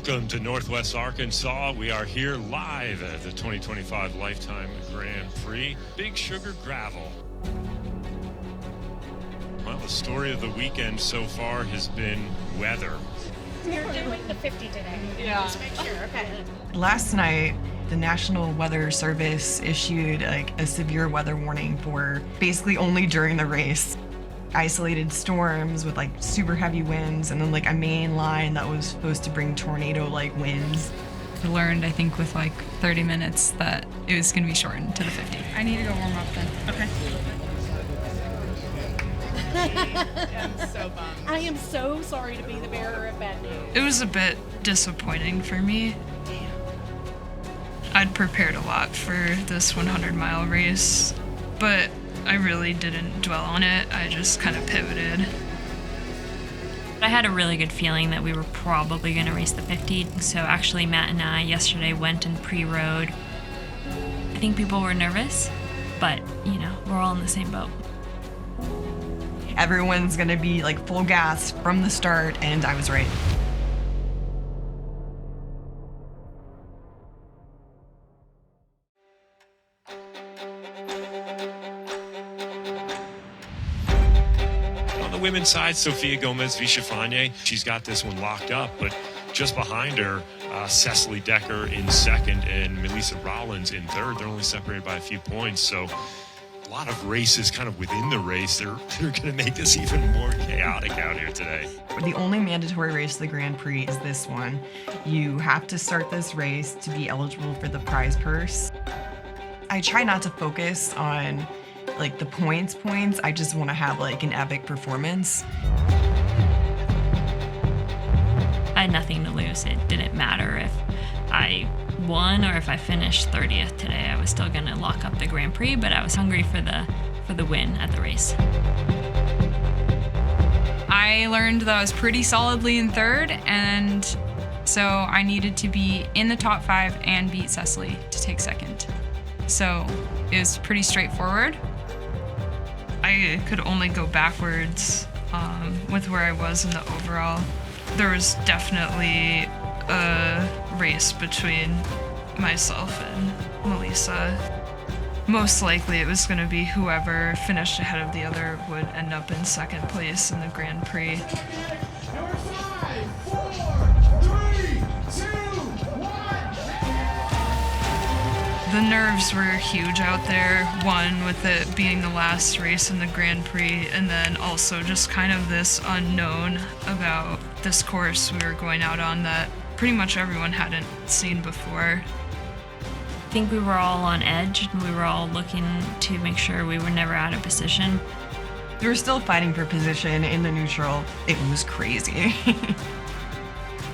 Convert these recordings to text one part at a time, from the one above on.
Welcome to Northwest Arkansas. We are here live at the 2025 Lifetime Grand Prix, Big Sugar Gravel. Well, the story of the weekend so far has been weather. You're doing the 50 today. Yeah. Just make sure, okay. Last night, the National Weather Service issued a severe weather warning for basically only during the race. Isolated storms with super heavy winds, and then a main line that was supposed to bring tornado-like winds. I learned, I think, with 30 minutes that it was going to be shortened to the 50. I need to go warm up then. Okay. I'm so bummed. I am so sorry to be the bearer of bad news. It was a bit disappointing for me. Damn. I'd prepared a lot for this 100-mile race, but I really didn't dwell on it. I just kind of pivoted. I had a really good feeling that we were probably going to race the 50. So actually, Matt and I yesterday went and pre-rode. I think people were nervous, but we're all in the same boat. Everyone's gonna be full gas from the start, and I was right. Women's side, Sofia Gomez-Vichafanye. She's got this one locked up, but just behind her, Cecily Decker in second and Melissa Rollins in third. They're only separated by a few points, so a lot of races kind of within the race. They're going to make this even more chaotic out here today. The only mandatory race of the Grand Prix is this one. You have to start this race to be eligible for the prize purse. I try not to focus on the points. I just want to have an epic performance. I had nothing to lose. It didn't matter if I won or if I finished 30th today. I was still going to lock up the Grand Prix, but I was hungry for the win at the race. I learned that I was pretty solidly in third, and so I needed to be in the top 5 and beat Cecily to take second. So it was pretty straightforward. I could only go backwards with where I was in the overall. There was definitely a race between myself and Melissa. Most likely it was going to be whoever finished ahead of the other would end up in second place in the Grand Prix. The nerves were huge out there, one with it being the last race in the Grand Prix, and then also just kind of this unknown about this course we were going out on that pretty much everyone hadn't seen before. I think we were all on edge, and we were all looking to make sure we were never out of position. We were still fighting for position in the neutral. It was crazy.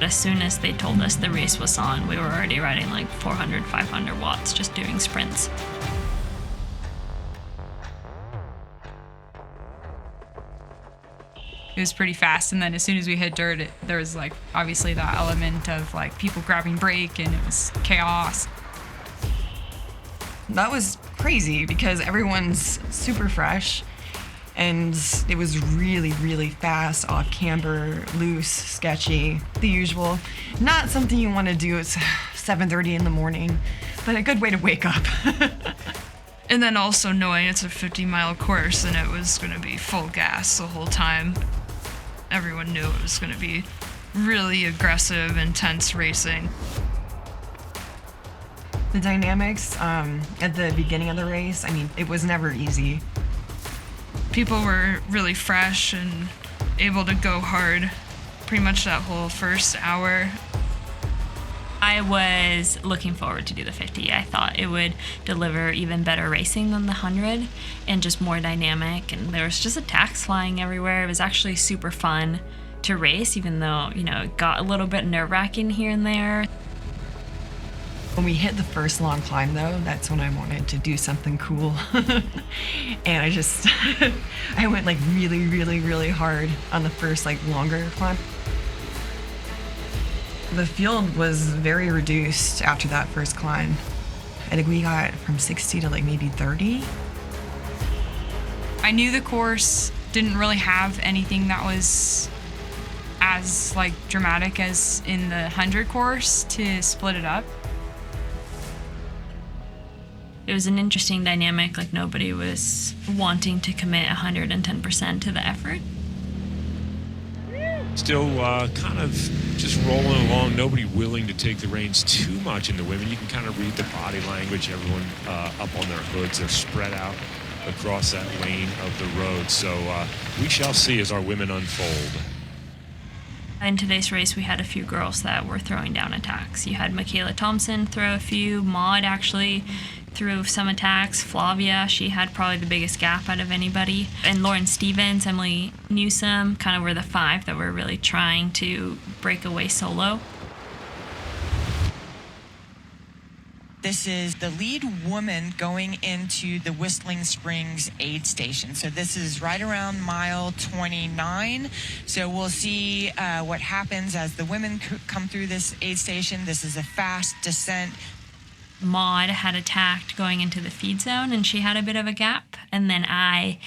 As soon as they told us the race was on, we were already riding 400, 500 watts just doing sprints. It was pretty fast, and then as soon as we hit dirt, there was obviously that element of people grabbing brake, and it was chaos. That was crazy because everyone's super fresh, and it was really, really fast, off camber, loose, sketchy, the usual. Not something you want to do at 7:30 in the morning, but a good way to wake up. And then also knowing it's a 50-mile course and it was going to be full gas the whole time. Everyone knew it was going to be really aggressive, intense racing. The dynamics at the beginning of the race, it was never easy. People were really fresh and able to go hard pretty much that whole first hour. I was looking forward to do the 50. I thought it would deliver even better racing than the 100 and just more dynamic. And there was just attacks flying everywhere. It was actually super fun to race, even though, it got a little bit nerve-wracking here and there. When we hit the first long climb, though, that's when I wanted to do something cool. And I went really, really, really hard on the first longer climb. The field was very reduced after that first climb. I think we got from 60 to maybe 30. I knew the course didn't really have anything that was as like dramatic as in the 100 course to split it up. It was an interesting dynamic, like nobody was wanting to commit 110% to the effort. Still kind of just rolling along, nobody willing to take the reins too much in the women. You can kind of read the body language, everyone up on their hoods, they're spread out across that lane of the road. So we shall see as our women unfold. In today's race, we had a few girls that were throwing down attacks. You had Michaela Thompson throw a few, Maud actually threw some attacks, Flavia, she had probably the biggest gap out of anybody, and Lauren Stevens, Emily Newsome, kind of were the 5 that were really trying to break away solo. This is the lead woman going into the Whistling Springs aid station. So this is right around mile 29. So we'll see what happens as the women come through this aid station. This is a fast descent. Maud had attacked going into the feed zone, and she had a bit of a gap. And then I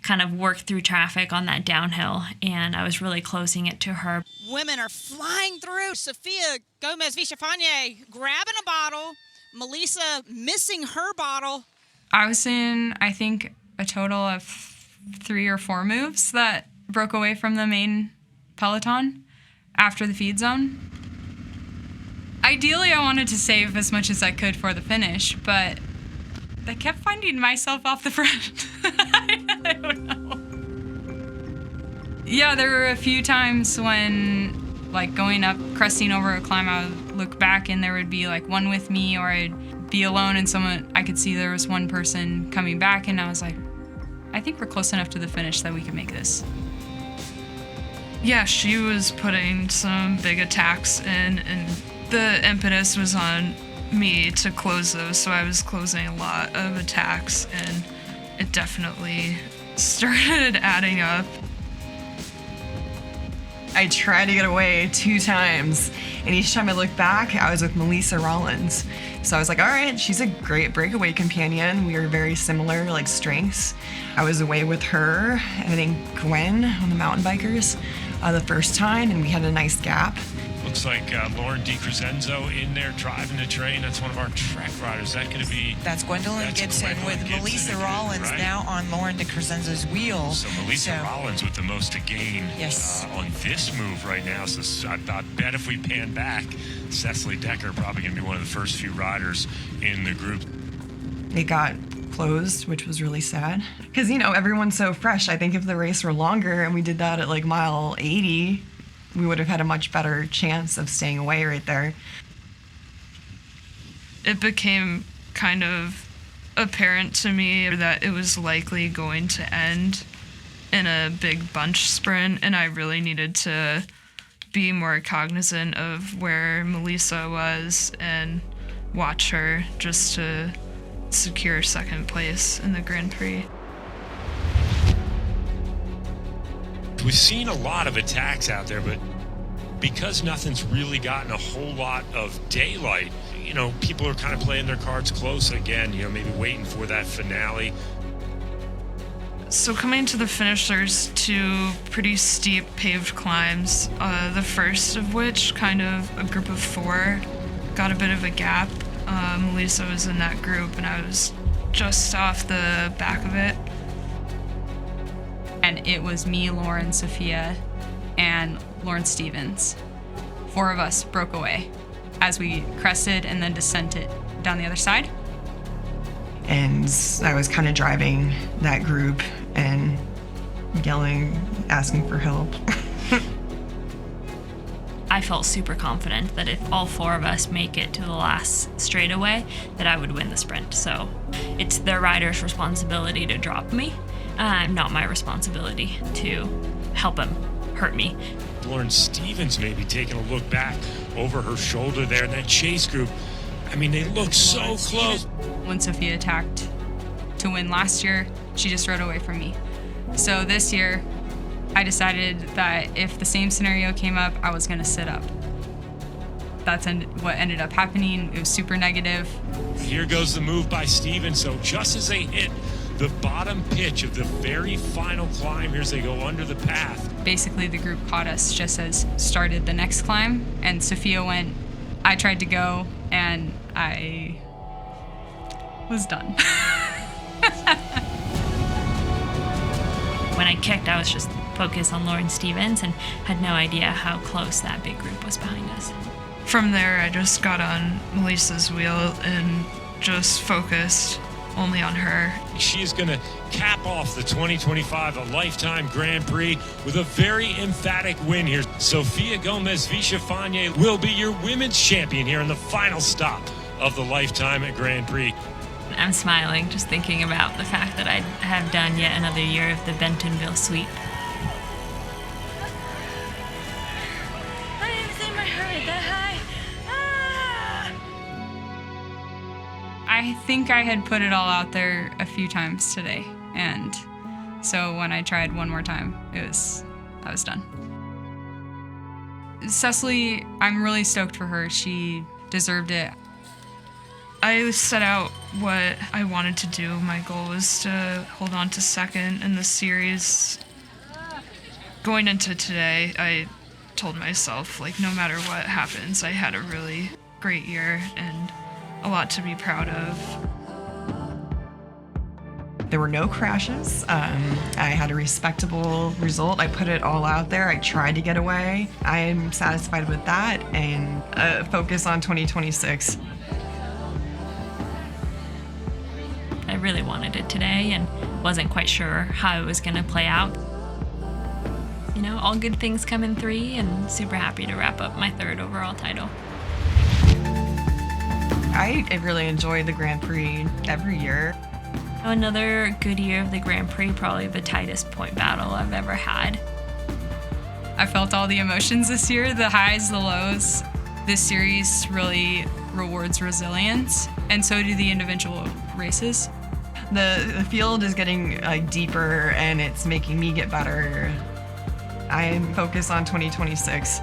kind of worked through traffic on that downhill, and I was really closing it to her. Women are flying through. Sophia Gomez Vichafanye grabbing a bottle. Melissa missing her bottle. I was in, I think, a total of 3 or 4 moves that broke away from the main peloton after the feed zone. Ideally, I wanted to save as much as I could for the finish, but I kept finding myself off the front. I don't know. Yeah, there were a few times when, like, going up, cresting over a climb, I would look back and there would be, like, one with me, or I'd be alone and I could see there was one person coming back, and I was like, I think we're close enough to the finish that we can make this. Yeah, she was putting some big attacks in, and the impetus was on me to close those, so I was closing a lot of attacks, and it definitely started adding up. I tried to get away 2 times, and each time I looked back, I was with Melissa Rollins. So I was like, all right, she's a great breakaway companion. We are very similar, like, strengths. I was away with her, and I think Gwen on the mountain bikers the first time, and we had a nice gap. Looks like Lauren DiCrescenzo in there driving the train. That's one of our track riders. Is that going to be... That's Gwendolyn Gibson with Melissa Rollins right? Now on Lauren DiCrescenzo's wheel. So Melissa Rollins with the most to gain on this move right now. So I bet if we pan back, Cecily Decker probably going to be one of the first few riders in the group. It got closed, which was really sad. Because, you know, everyone's so fresh. I think if the race were longer and we did that at, like, mile 80... we would have had a much better chance of staying away right there. It became kind of apparent to me that it was likely going to end in a big bunch sprint, and I really needed to be more cognizant of where Melissa was and watch her just to secure second place in the Grand Prix. We've seen a lot of attacks out there, but because nothing's really gotten a whole lot of daylight, you know, people are kind of playing their cards close again, you know, maybe waiting for that finale. So coming to the finish, there's 2 pretty steep paved climbs, the first of which, kind of a group of 4, got a bit of a gap. Melissa was in that group, and I was just off the back of it. And it was me, Lauren, Sophia, and Lauren Stevens. 4 of us broke away as we crested and then descended down the other side. And I was kind of driving that group and yelling, asking for help. I felt super confident that if all 4 of us make it to the last straightaway, that I would win the sprint. So it's their rider's responsibility to drop me, not my responsibility to help him hurt me. Lauren Stevens maybe taking a look back over her shoulder there in that chase group. I mean, they look so close. When Sophia attacked to win last year, she just rode away from me. So this year, I decided that if the same scenario came up, I was going to sit up. That's what ended up happening. It was super negative. Here goes the move by Stevens. So just as they hit the bottom pitch of the very final climb, here as they go under the path, basically the group caught us just as started the next climb, and Sophia went. I tried to go, and I was done. When I kicked, I was just focused on Lauren Stevens and had no idea how close that big group was behind us. From there, I just got on Melissa's wheel and just focused only on her. She is going to cap off the 2025 a Lifetime Grand Prix with a very emphatic win here. Sofia Gomez Vichafanye will be your women's champion here in the final stop of the Lifetime Grand Prix. I'm smiling just thinking about the fact that I have done yet another year of the Bentonville sweep. I didn't see my heart that high. I think I had put it all out there a few times today, and so when I tried one more time, I was done. Cecily, I'm really stoked for her. She deserved it. I set out what I wanted to do. My goal was to hold on to second in the series. Going into today, I told myself, like, no matter what happens, I had a really great year and a lot to be proud of. There were no crashes. I had a respectable result. I put it all out there. I tried to get away. I'm satisfied with that and focus on 2026. I really wanted it today and wasn't quite sure how it was going to play out. You know, all good things come in three, and super happy to wrap up my third overall title. I really enjoy the Grand Prix every year. Another good year of the Grand Prix, probably the tightest point battle I've ever had. I felt all the emotions this year, the highs, the lows. This series really rewards resilience, and so do the individual races. The field is getting deeper, and it's making me get better. I'm focused on 2026.